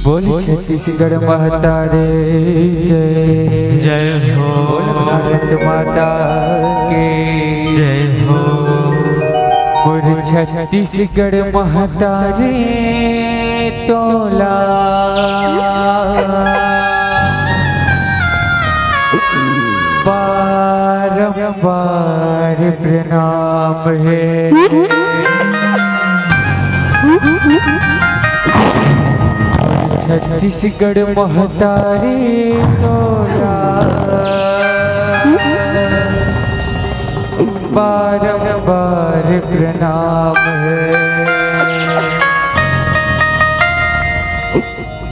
बोल छत्तीसगढ़ महतारे जय हो। बोल भारत माता के जय हो। बोल छत्तीसगढ़ महतारे तोला बारंबार प्रणाम है। छत्तीसगढ़ महतारी तोला बारंबार प्रणाम है।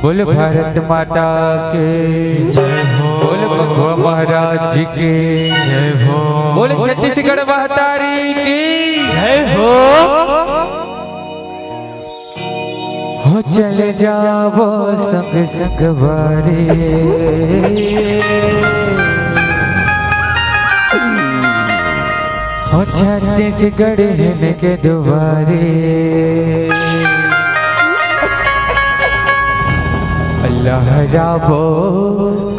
बोल भारत माता के जय हो। बोल भगवा महाराज के जय हो। बोल छत्तीसगढ़ महतारी की जय हो। हो चले जाओ संग संग बारे हो छत्तीसगढ़ हिल के दुबारे अल्लाह राबो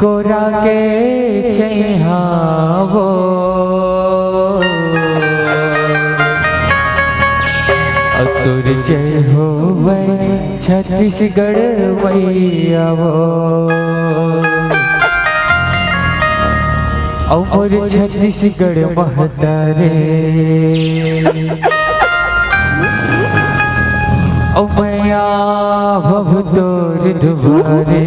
कोरा के छहावो असुर जय हो वै छत्तीसगढ़ मैया वो और छत्तीसगढ़ महतारे ओ मैया भव तोर दुबारे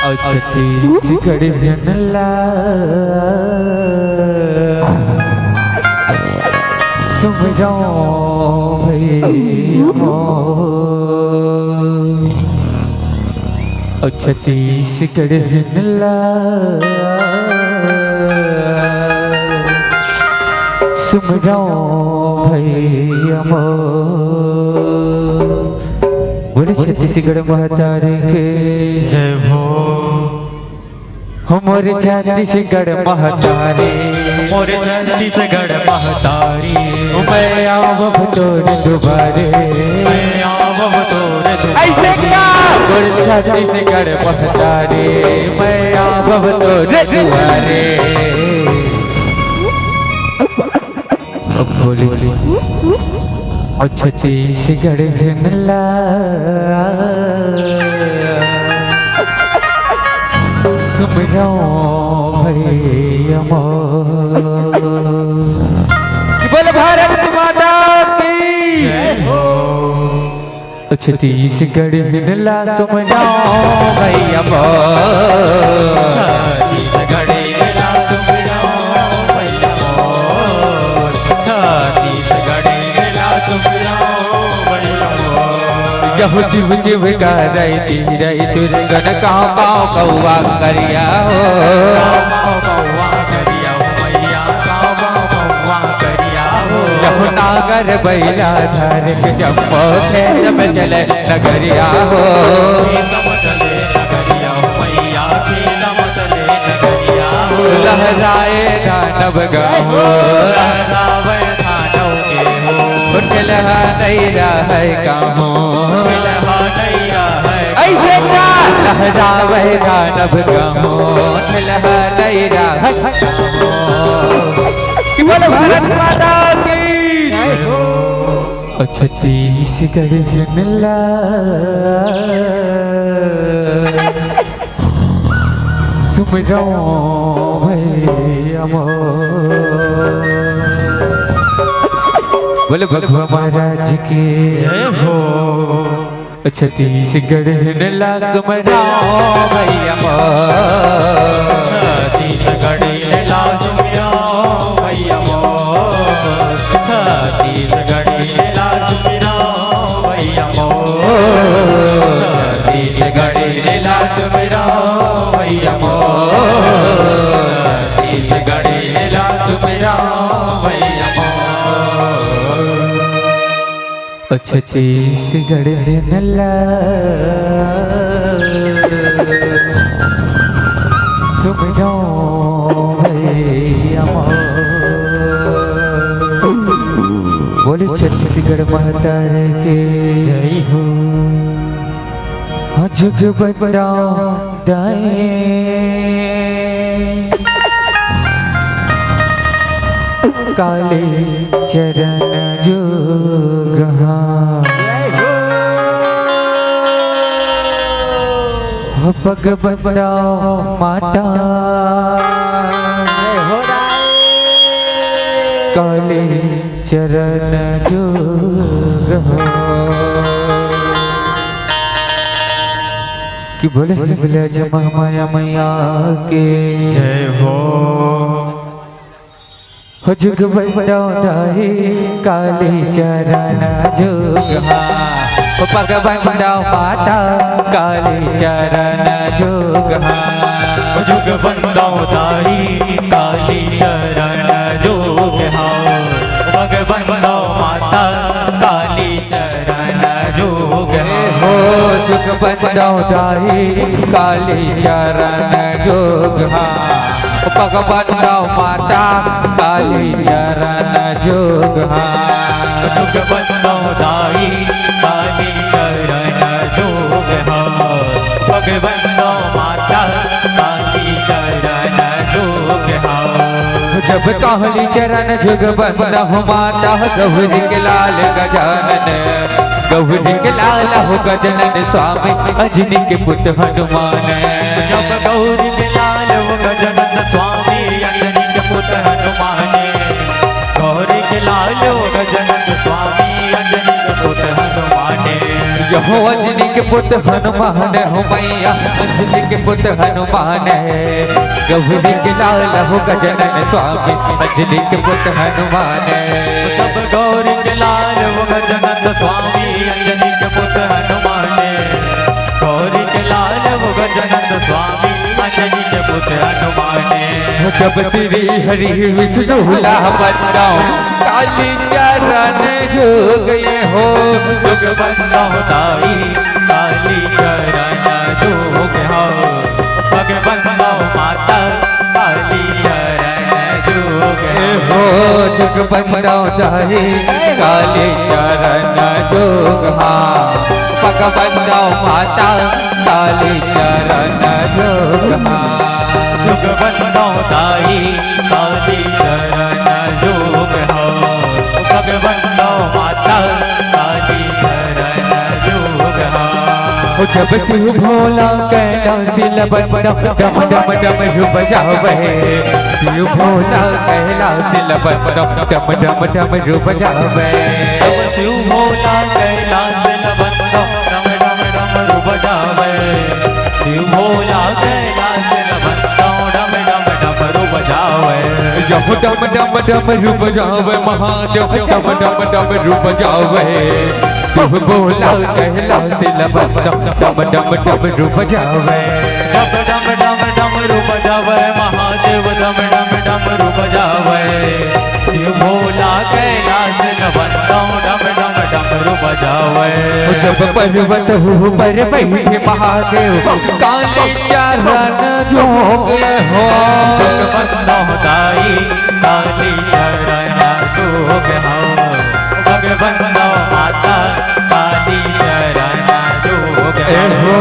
और छत्तीसगढ़ जनला सुमरो और छत्तीसगढ़ हिनला सुमरो भैया बोले छत्तीसगढ़ महतारे के जय हो। हमारे छत्तीसगढ़ महतारे मोरे छत्तीसगढ़ महतारी मैं आवब तोर दुबारे मैं आवब तोर दुबारे। ऐसे क्या बोल छत्तीसगढ़ महतारे मैं आवब तोर दुबारे अब बोली और छत्तीसगढ़ हिनला सुमरो भैया बोल भारत माता की जय हो। छत्तीसगढ़ हिनला सुमरो भैया छत्तीसगढ़ हिनला सुमरो भैया मोर। छत्तीसगढ़ हिनला सुमरो भैया मोर। यहु जीव जीव का रई तुरगन का पाँव कौआ करिया हो कौआ करिया हो मैया कौआ करिया हो। यहु नागर बैला धर के जम्पो जब चले नगरिया हो खेतम चले नगरिया हो मैया खेतम चले नगरिया हो। लहराए दानव गाओ लहरावे दानव के हो। लहा नहीं रहा कहो ऐसे का लहरावे दानव गाओ लहा नहीं रहा बोल भारत माता की छत्तीसगढ़ जनला सुमरो भैया बोल भगवा महाराज के जय हो। छत्तीसगढ़ हिनला सुमरो भैया छत्तीसगढ़ हिनला सुमरो भैया मोर। छत्तीसगढ़ हिनला सुमरो भैया मोर। छत्तीसगढ़ हिनला सुमरो भैया मोर। छत्तीसगढ़ हिनला छत्तीसगढ़ नल्ला सुमिरो भैया बोले छत्तीसगढ़ महतार के जय हो। झुक बड़ा दाए काले चरण जोग पग बड़ा माता काले चरण जोग कि बोले बोले जमा माया मैया के जय हो। जुग बड़ाई काली चरण जोग पग बंदाओ माता काली चरण जोग जुग बंदाओ दाई काली चरण जोग पग बंदाओ माता काली चरण जोग हो। जुग बंदाओ दाई काली चरण जोग पग बंदाओ माता काली चरण जोग जुग बंदाओ दाई काली चरण जोग पग बंदाओ माता काली चरण जोग जब काली चरण जुग बंदाओ माता गौरी के लाल गजानन गौरी के लाल हो गजानन स्वामी अंजनी के पुत्र हनुमान। जब गौरी के लाल हो गजानन स्वामी अंजनी के पुत्र हनुमान गौरी के लाल हो गजानन स्वामी अंजनी के पुत्र हनुमान यहो अंजनी के पुत्र हनुमान हो मैया अंजनी के पुत्र हनुमान गौरी के लाल हो गजानन स्वामी अंजनी के पुत्र हनुमान। तब गौरी के लाल हो गजानन स्वामी अंजनी के पुत्र हनुमान गौरी के लाल हो गजानन स्वामी अंजनी के पुत्र हनुमान। जब श्री हरि विष्णु बंदाओ काली चरण जोग हो। जुग बंदाओ दाई काली चरण जोग पग बंदाओ माता काली चरण जोग हो। जुग बंदाओ दाई काली चरण जोग पग बंदाओ माता काली चरण जोग जुग बंदाओ दाई काली चरण जोग पग बंदाओ माता काली चरण जोग जब शिव भोला कैलाश लबन डम डम डम रूप जावे शिव भोला कैलाश लबन डम डम डम रूप जावे। जब शिव भोला कैलाश लबन डम डम डम रूप जावे शिव भोला कैलाश लबन डम डम डम रूप जावे। यह डम डम डम रूप जावे महादेव डम डम डम रूप जावे शिव भोला कैलाश लबन डम डम डम रूप जावे। जब डम डम डम रूप जावे महादेव डम डम डम रूप जावे शिव भोला कैलाश लबन डम डम डम रूप जावे। जब पर्वत पर बैठे महादेव काली चरण जोग हो। जुग बंदाओ दाई काली चरण जोग पग बंदाओ माता काली चरण जोग हो।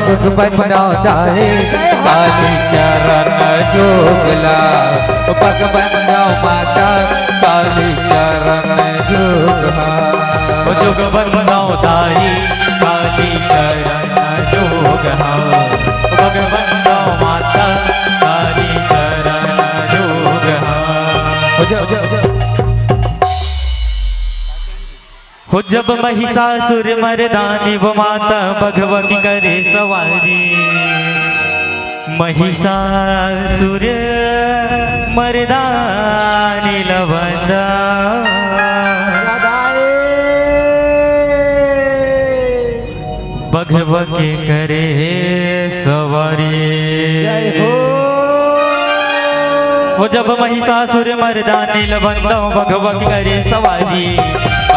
जुग बंदाओ दाई काली चरण जोगला पग बंदाओ माता काली चरण जोग जुग बंदाओ दाई काली चरण जोग पग बंदाओ माता काली चरण जोग हो। जब महिषासुर मर्दानी वो माता भगवती करे सवारी महिषासुर मर्दानी लवंदा भगवती करे सवारी वो जब महिषासुर मर्दानी लवंदा भगवती करे सवारी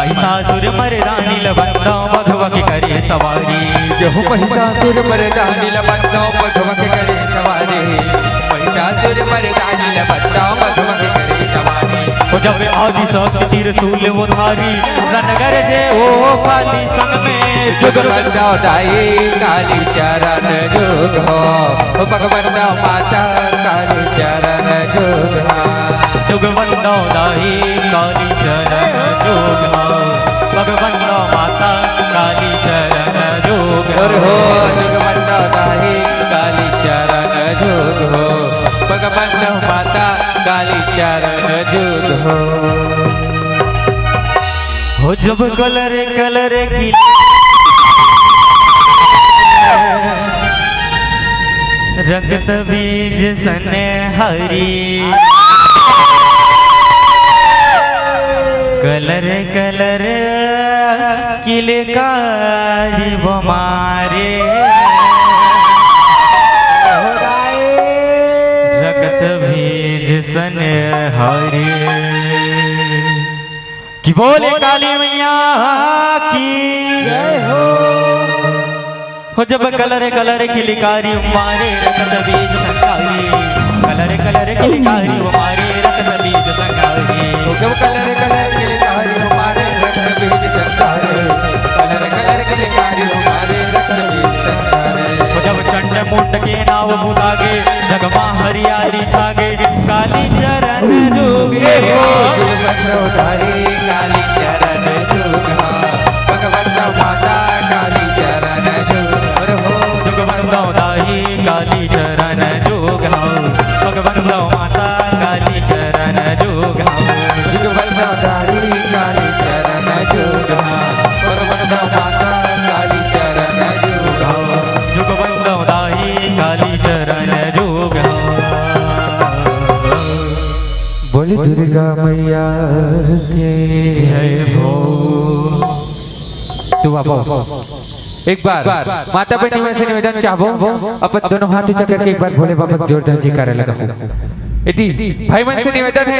महिषासुर मर्दानी लबंदा मघवा के करे सवारी यहु महिषासुर मर्दानी लबंदा मघवा के करे सवारी महिषासुर मर्दानी लबंदा मघवा के करे सवारी वो जब आदि शक्ति त्रिशूल वो धारी रणगर जे ओ काली संग में जुग बंदा दाई काली चरण जुग हो भगवंदा माता काली चरण जुग हो जुग बंदा दाई काली चरण जुग हो भगवंदा माता काली चरण जुग हो जुग बंदा दाई काली चरण जुग हो भगवंदा माता काली चरण जुग हो जब कलर कलर की रगत बीज सने हरी कलर कलर किलकारी बमारे रगत बीज सने हरी कि बोले काली मैया की जय हो जब कलर कलर की लिकारी मारे रक्त बीज संगारी कलर कलर की लिकारी मारे रक्त बीज संगारी जब कलर कलर की लिकारी मारे रक्त बीज संगारी कलर कलर की लिकारी मारे रक्त बीज संगारी जब चंड मुंड के नाव बुलागे जगमा हरियाली छागे काली चरण जोगे उधारी काली चरण जुग भगवंता माता काली चरण जुग हो जुगवंदा दाई काली चरण जोग भगवंदा माता काली चरण जोग जुगवंदा दाई काली चरण जुग भगवंदा माता काली चरण जुग जुगवंदा दाई काली चरण जोग बोली दुर्गा मैया की जय हो तू आप एक बार माता बहनी में से निवेदन चाहो अपन दोनों हाथ ऊंचा करके एक बार भोले बाबा को जोरदार जयकारा लगाओ यदि भाई मन से निवेदन है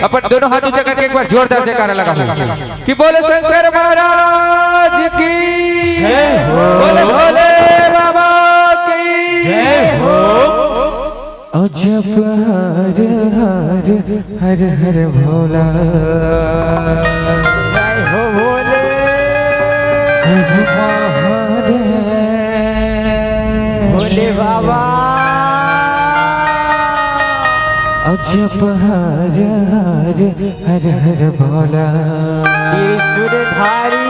अपन दोनों हाथ ऊंचा करके एक बार जोरदार जयकारा लगाओ कि बोले शंकर महाराज की जय हो बोले भोले बाबा की जय हो जप हर हर हर हर भोला जय हो भोले भोले बाबा जप हर हर हर हर भोला सुरधारी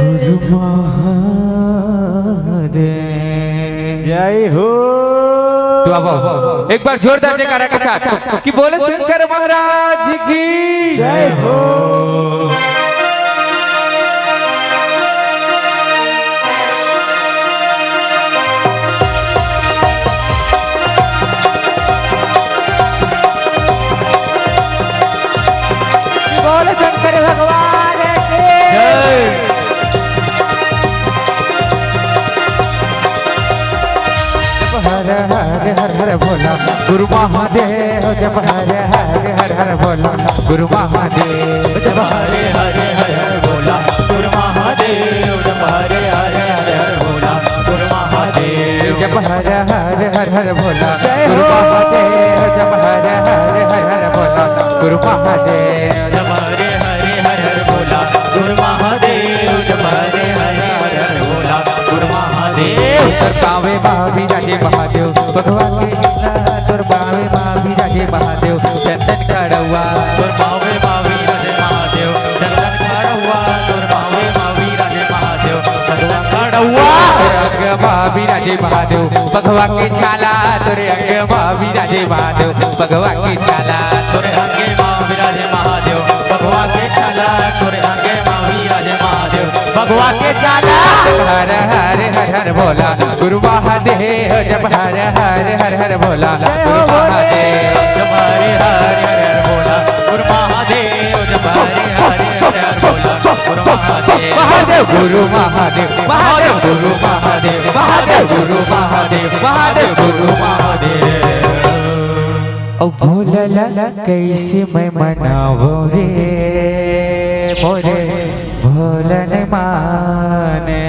गुरु महादेव जय हो तो अब एक बार जोरदार जयकारा के साथ कि बोले शंकर महाराज की जय हो बोले शंकर भगवान की जय हर हर हर हर भोला गुरु महादेव जब हर हर हर हर भोला गुरु महादेव जब हरे हरे हरे भोला गुरु महादेव जब हरे हरे हरे भोला गुरु महादेव जब हर हर हर हर भोला गुरु महादेव जब हर हर हर हर भोला गुरु महादेव जब हरे हरे हरे भोला गुरु महादेव जब हरे हरे हरे भोला गुरु महादेव उत्तर पावे महावी राजे महादेव भगवा के तुर पावे महावी राजे महादेव चंदन कड़वा तुर पावे मावी राजे महादेव चंदन कड़वा तुर पावे मावी राजे महादेव चंदन कड़वा अंग महावी राजे महादेव भगवा के छाला तुरे अंग महावी राजे महादेव भगवा के छाला तुरे अंगे मावी राजे महादेव भगवा के छाला तुरे अंगे मावी राजे महादेव भगवा के छाला हर हर हर हर भोला गुरु महादेव जब हर हर हर हर भोला गुरु महादेव जब हरे हरे हरे भोला गुरु महादेव जब हरे हरे हरे भोला गुरु महादेव महादेव गुरु महादेव महादेव गुरु महादेव महादेव गुरु महादेव महादेव गुरु महादेव ओ भोला कैसे मैं मनावो रे मोरे भोलन माने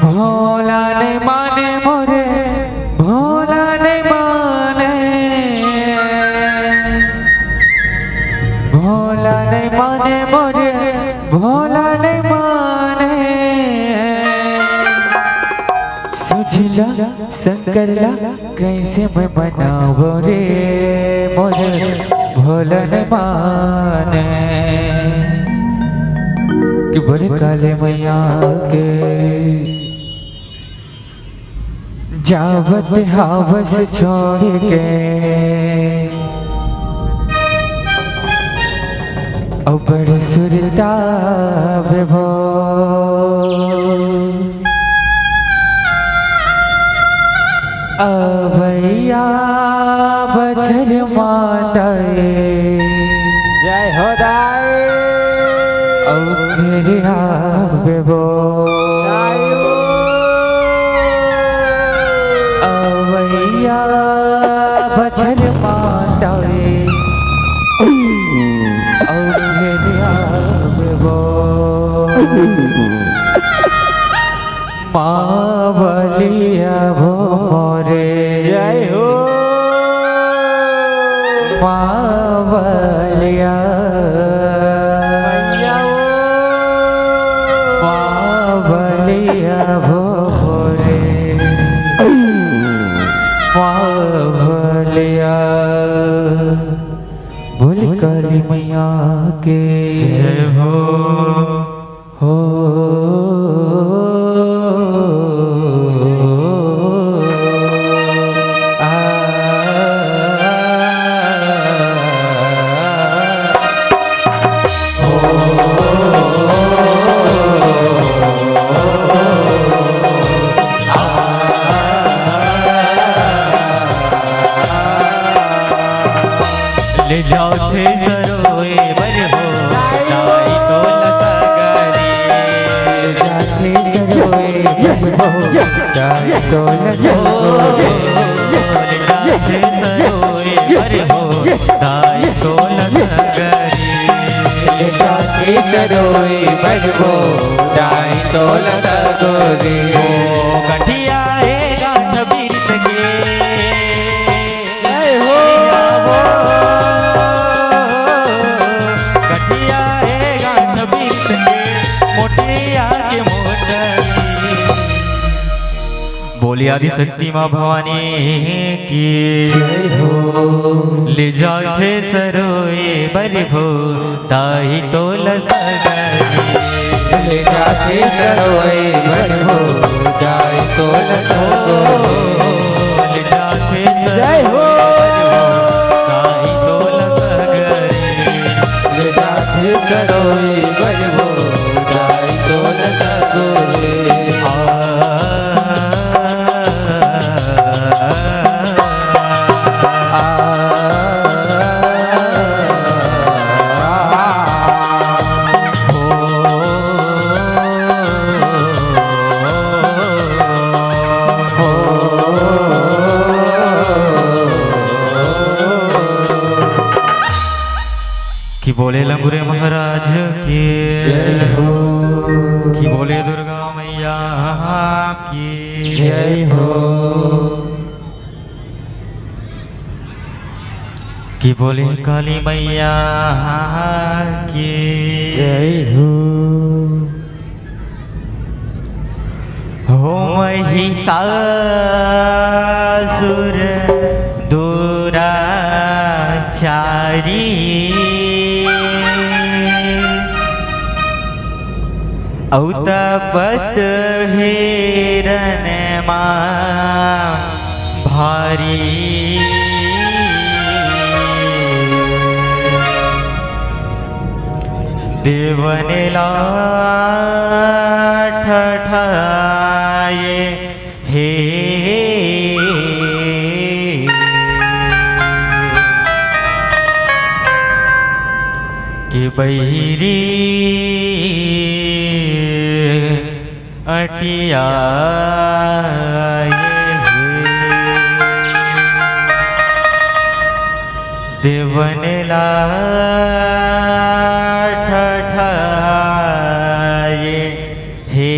भोला ने माने मोरे भोला ने माने भोला ने माने मोरे भोला ने माने सुझला शंकरला कैसे मैं मनावो रे मोरे भोला ने माने कि बोले काले मैया के जावत हावस छोड़ के अब बड़े सुरता विभो अवैया बछर माताए जय हो दाई अब फिर आवे वो अवैया बछर माताए अब फिर आवे वो मावलिया वो मोरे जय हो मावलिया मावलिया वो मोरे मावलिया बोली काली मैया के जय हो ले जाओ थे सरोए बर हो दाई तो लसगरी जाते सरोए हो जाए तो ले जाओ थे सरोए बर हो दाई तो लसगरी जाते सरोए हो जाए तो लसगोरी गठिया ए गांठ बीत के गठिया ए गांठ बीत के मोटिया के मोटरी बोली आदि शक्ति माँ भवानी की जय हो ले जाते सरोए बर हो ताई तो लसगरी ले जाते सरोए हो जाए तो लसगोरी ले जाते जय हो ताई तो लसगरी ले जाते सरोए हो जाए तो लसगोरी कि बोले लंगुरे महाराज की जय हो कि बोले दुर्गा मैया की जय हो कि बोले काली मैया की जय हो महिषासुर दुराचारी औतपत हिरण भारी देवने ठठाए हे कि बैरी अटिया देव देवनेला ठठाये हे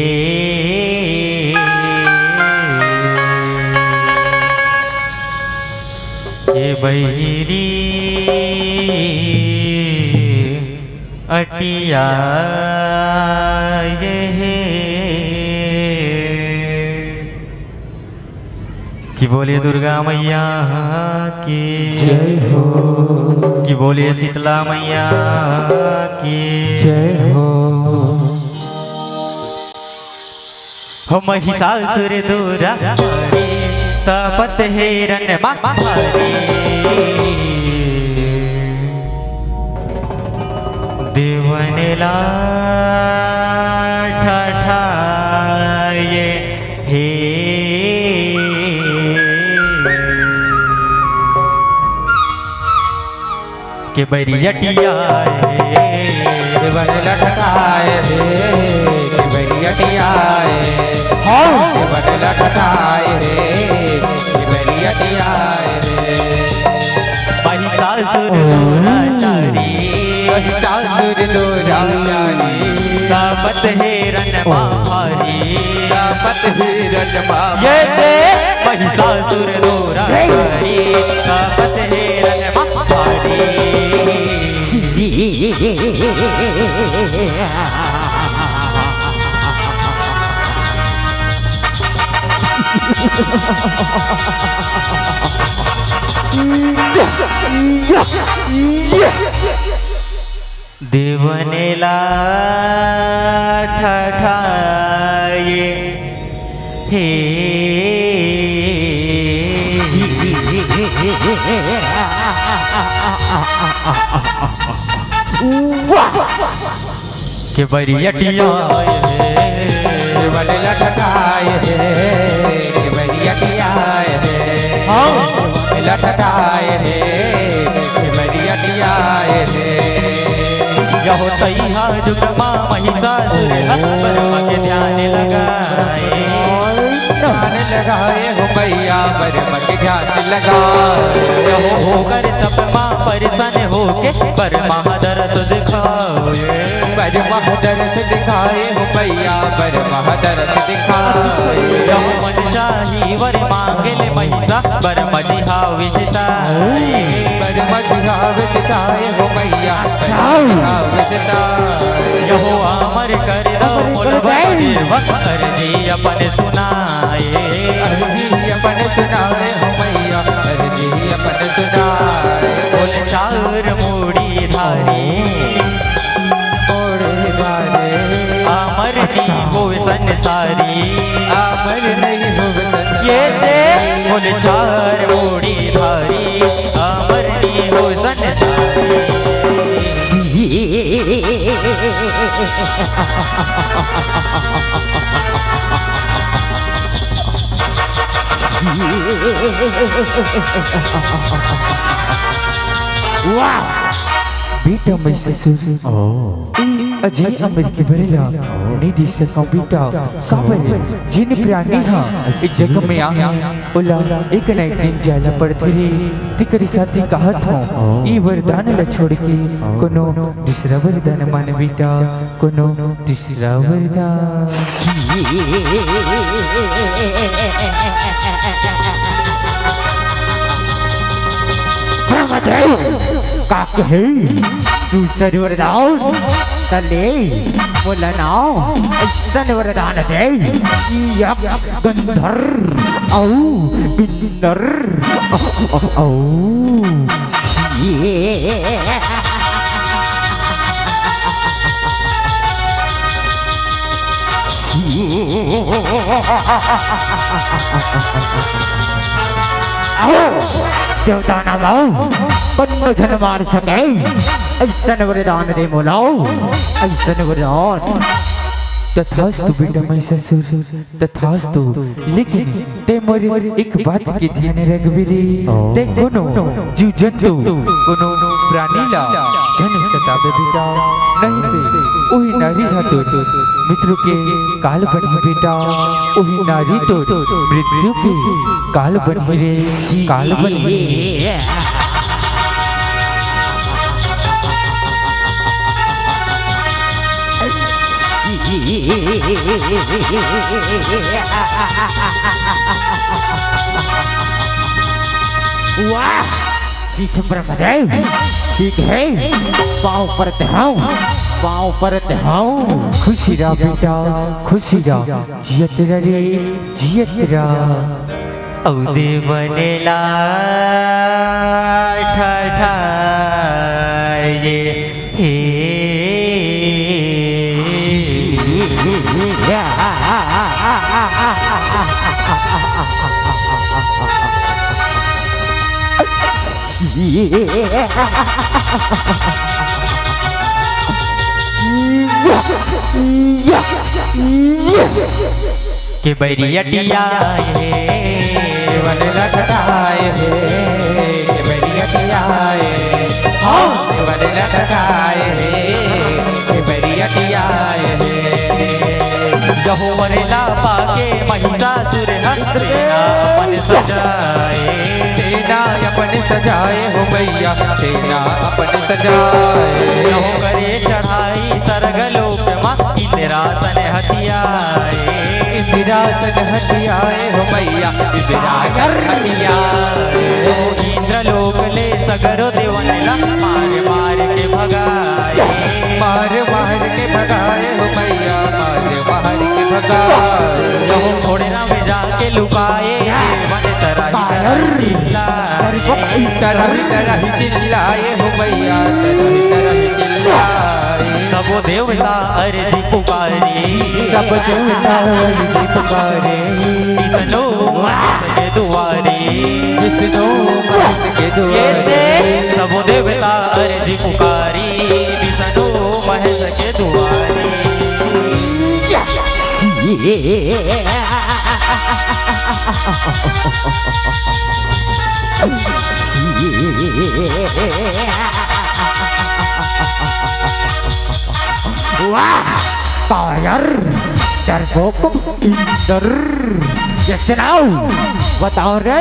बहिरी अटिया हे कि बोलिए दुर्गा मैया की जय हो, कि बोलिए शीतला मैया की जय हो। महिषासुर दूरा तपत हिरण मारी देवनेला ठठाये हे के बरियटिया देवनेला ठठाये रे, के बरियटिया देवनेला ठठाये रे, के बरियटिया रे। महिषासुर दुराचारी महिषासुर दुराचारी तपत हिरण मारी तपत हिरण मारी। ये दे महिषासुर दुराचारी तपत हिरण मारी देवनेला ठठाये हे के बरियटिया देवनेला ठठाये रे, के बरियटिया रे, देवनेला ठठाये रे, के बरियटिया रे। यहो सैहा जुगमा महिषासुर बर्म के ध्यान लगाए ध्यान लगाए हो मैया बर्म के ध्यान लगाए। यहो होकर सपमा परिसन होके बर्मा दरस दिखाए बर्मा दरस दिखाए हो मैया बर्मा दरस दिखाए। यहो मन चाही वर मांगल महिषा बर्म जिहाव विजिताए बर्मा जिहाव विजिताए हो मैया जिहाव विजिताए। यहो अमर कर दो मोल वक्त अर्जी अपन सुनाए अर्जी अपन सुनाए हो मैया अर्जी अपन सुनाए। बोल चार मूड़ी धारी मोड़े धारे अमर नहीं हो संसारी अमर नहीं हो ये दे बोल चार मूड़ी धारी अमर नहीं हो संसारी वाह बेटा मैं ससुर अजय अमेरिकी भरेला निधि से बेटा काबर जिन प्राणी हा एक जगह में आ ओला एक न एक दिन जाला पड़ती रे तिकरी साथी कहत हो ई वरदान ल छोड़ के कोनो दूसरा वरदान मान बेटा कोनो दूसरा वरदान। का कहे दूसरा वरदान तले बोला ना ऐसा वरदान दे यक गंधर औ बिंदर औ ये देवता ना लाओ बन्नो जन मार सके ऐसा वरदान दे मोलाओ ऐसा वरदान। तथास्तु बेटा मैं ससुर तथास्तु लेकिन ते मोरे एक बात के ध्यान रखबिरी ते कोनो जीव जंतु कोनो प्राणीला जन सतावे बेटा नहीं ते ओही नारी हातो मित्र के काल बनी बेटा ओही नारी तो मृत्यु के काल बनी रे काल बनी वाह, ठीक है ब्रह्मदेव, ठीक है। पाँव पर दहाओ, पाँव पर दहाओ। खुशी रा बेटा खुशी रा, जियत रे जियत रा। औदे बनेला ठाठा ये हे के बैरियटिया वन लखताए हे के बैरियटिया हाँ वन लखताए हे के बैरियटिया जहो वरेला पाके महिषासुर सेना अपन सजाए, सेना अपन सजाए हो मैया सेना अपन सजाए। जहो करे चढ़ाई सर्गलोक माँ इंद्रासन हथियाए, इंदिरासन हथियाए हो मैया इंदिरासन हथियाए। ओ इंद्रलोक ले सगरो देवनला मार मार के भगाए, मार मार के भगाए हो मैया मार मार के भगाए। जहो घोड़े ना में जाके लुकाए वन तरह तरह तरह चिल्लाए हो मैया तरह तरह चिल्लाए। सबो देवता अर्जी पुकारी, सब देवता अर्जी पुकारे, विष्णु महेश के दुआरे, विष्णु महेश के दुआरे। सबो देवता अर्जी पुकारी, विष्णु महेश के दुआरे। वाह, कायर डरपोक इंदर। ये सुनाओ, बताओ रे,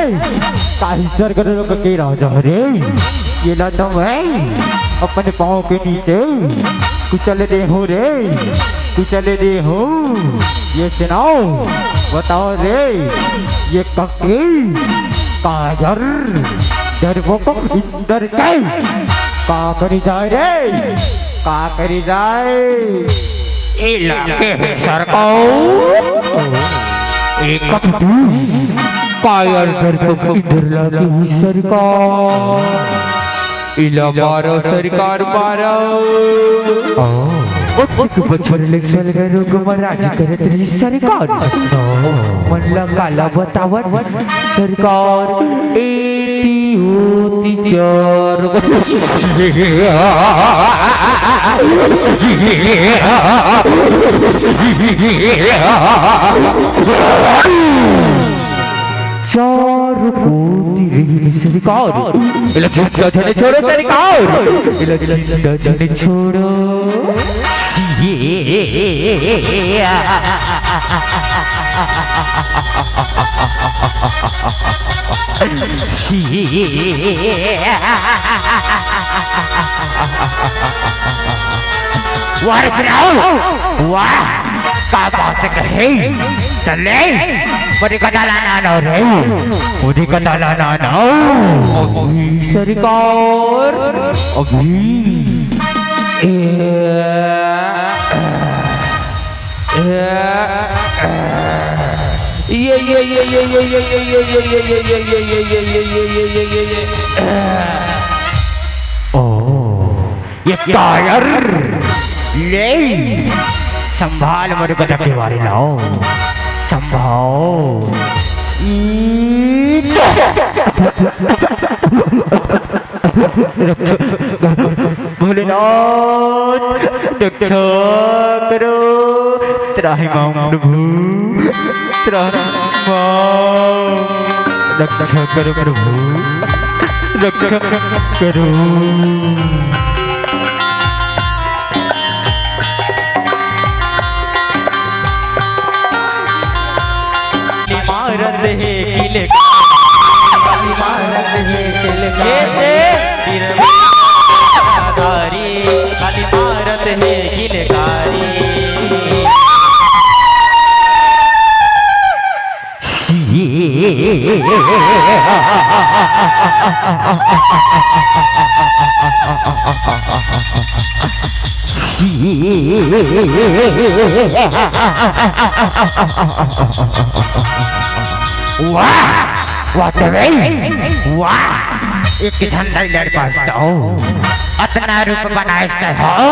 काहिसर गरुड़ के राजा रे, ये ना तुम है अपने पाँव के नीचे कुचल दे हो रे, कुचल दे हो। ये सुनाओ, बताओ रे, ये कके कायर डरपोक इंदर के का करी जाए रे, का करी जाए। इलाके सरकार एक कायर डरपोक इधर लगी सरकार। इला मारो सरकार मारो बछर ले सल गरो गुमराज करत रही सरकार। मन काला बतावत सरकार एती होती चार। चार कोटी रही सरकार। इला झुका झने छोड़ो सरकार, इला झुका झने छोड़ो। वाह सुनाओ, वाह का बात कहे। चले मुझे कदा लाना ना रे, मुझे कदा लाना ना सरकार। अभी ये कायर ले संभाल मुझे कदा के बारे लाओ, संभाल। भोलेनाथ रक्षा करो, त्राहि मां प्रभु, त्राहि मां रक्षा करो प्रभु, रक्षा करो। मारत है किले, मारत है किले धारी, काली मारत है किलकारी। वाह वाह एक झंडा लड़ पास्ता हो अतना रूप बनायस्ता हो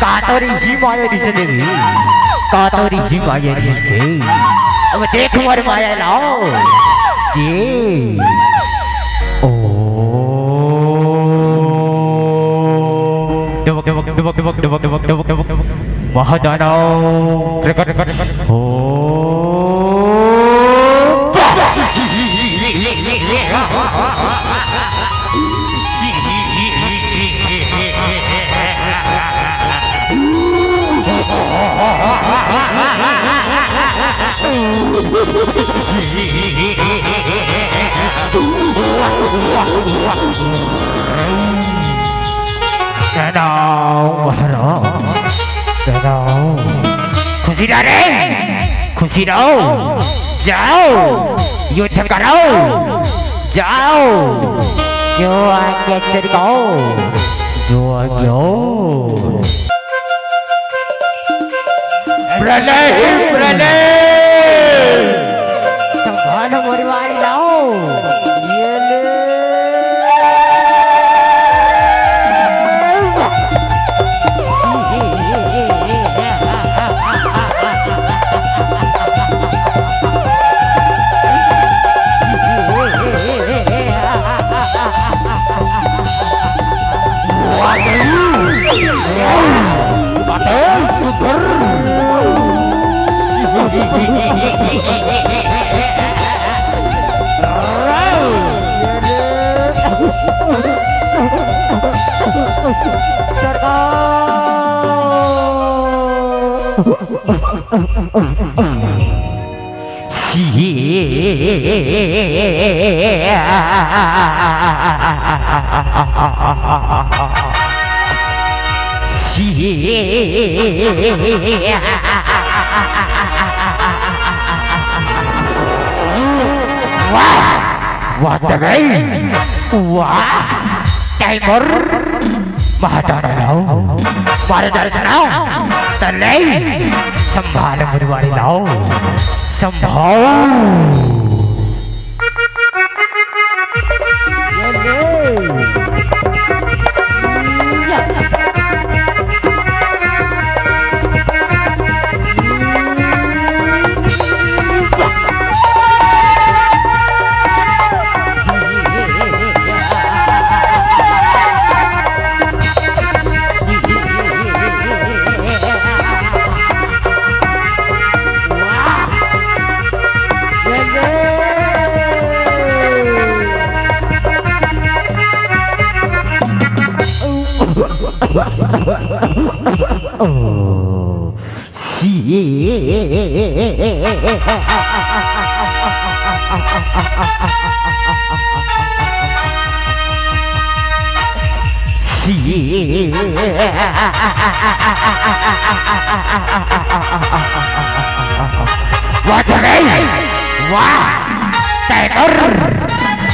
कातोरी ही माया दिसे देवी कातोरी ही माया दिसे अब देख मोर माया लाओ ये ओ डबक महादानव हो खुशी रे खुशी रहो जाओ युद्ध करो जाओ जो आज्ञा सरकाओ जो आज्ञा प्रणय प्रणय संभालो मोरवाई लाओ ये ले वाह टाइमर महादानव मारे दर्शनाओ तले संभाल मुरवाड़ी लाओ संभाल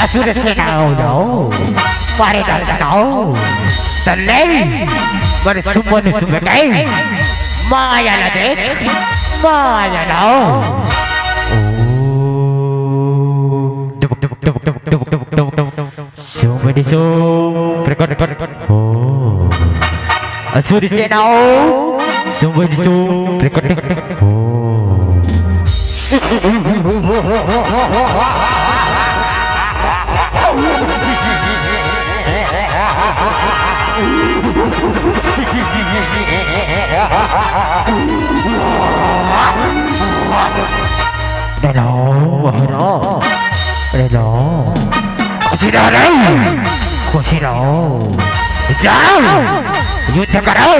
असुर सेनाओं मारे दर्शनाओ तले मर सुमन सुगटाई माया ला देख माया लाओ सुमन सो प्रकट हो असुर सेनाओ सुमन सो प्रकट हो खुशी रहो जाओ युद्ध करो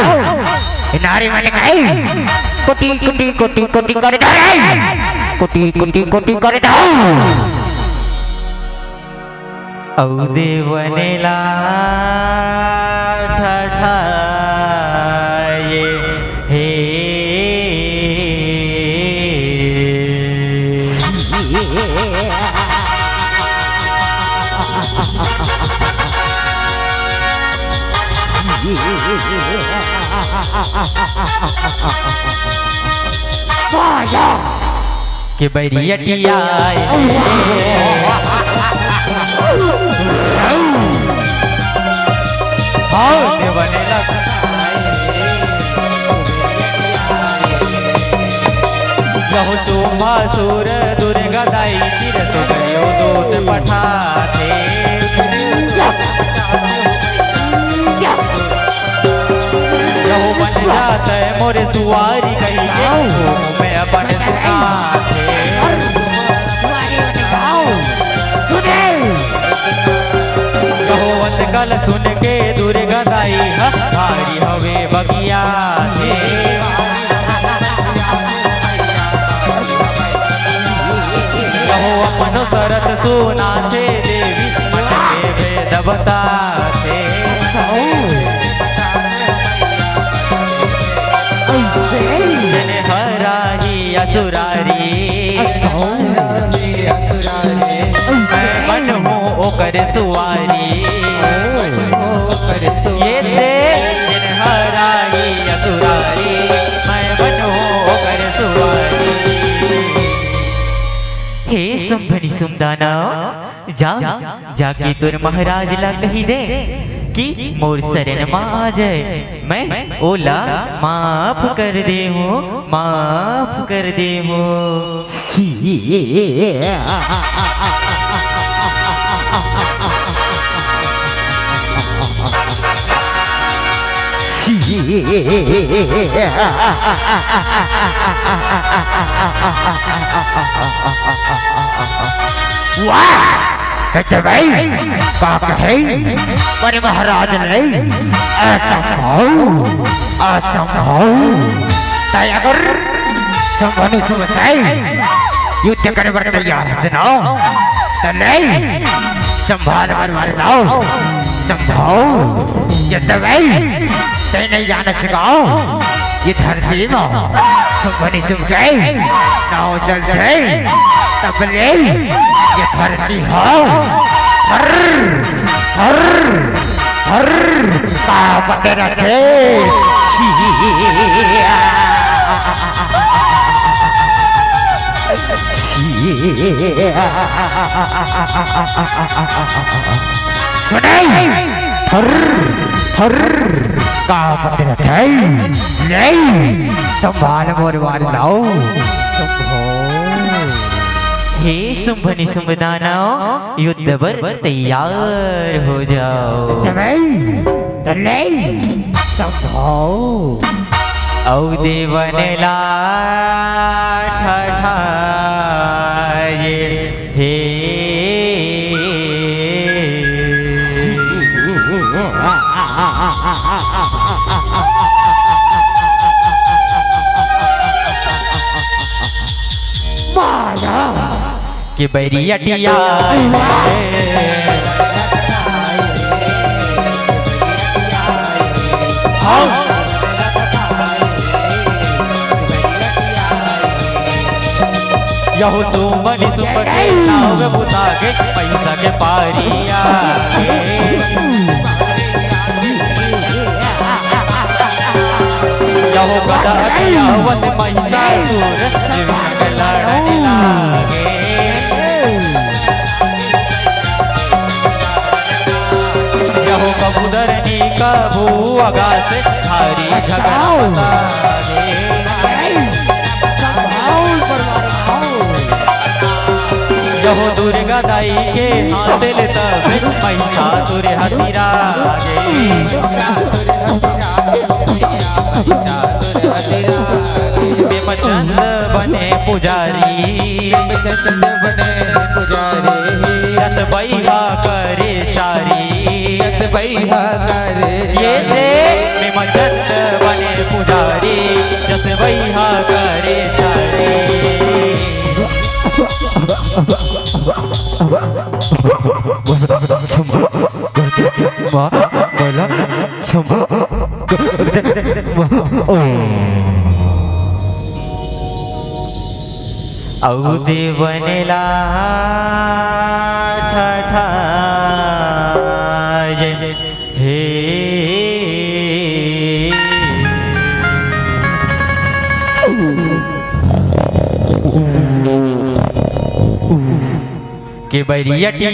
नारी मैंने कही कोटि कोटि कोटि कोटि कर दो कोटि कोटि कोटि कर दो औ देवनेला ठठाये हे कि बैरियटिया देवने लगा यहो तुम्हासुर दुर्गा दाई तिर तो गयो दूत पठाते यहो बन जाता है मोरे सुवारी कही मैं अपन सुनाते यहो वत कल सुन के दुर्गा दाई भारी हवे बगिया अपनो सरत सुना थे देवी मन के भेद बताते मैंने हराही असुरारी मैं मन हूँ ओकर सुवारी ये मैंने हराही असुरारी मैं मन हूँ ओकर सुवारी हे सुंभनी सुमदाना जाके तुर महाराज ला कही दे कि मोर शरण मां आ जाए मैं ओला माफ कर दे हो माफ कर दे हो भाई पर महाराज नहीं असंभव अगर संभव युद्ध करे बड़े तैयार है सुनो तो नहीं संभाल लाओ संभव युद्ध भाई तय नहीं जाना सिखाओ ये धरती में संभनी सुन गए नाव चल जाए तब ले ये धरती हो हर हर हर का पते रखे सुने हर हर का पते रखे नहीं संभाल मोर वाल लाओ हे सुंभनी सुमदाना युद्ध पर तैयार हो जाओ औ देवन ला ठठाए हे कि बैरियटिया यहो सुमनि सुमके नाव बुता के पैसा के पारिया यहो गदा यवत महिषासुर जीवन लड़ने लागे यहो कबूदरनी कबू आगास भारी झगड़ा बतागे यहो दुर्गा दाई के हासिल तब महिषासुर हसिरागे बेमचंद बने पुजारी रस बैहा करे चारी ये दे बेमचंद बने पुजारी रस बैहा करे चारी औ देवन ला ठठाए हे के बैरियटिया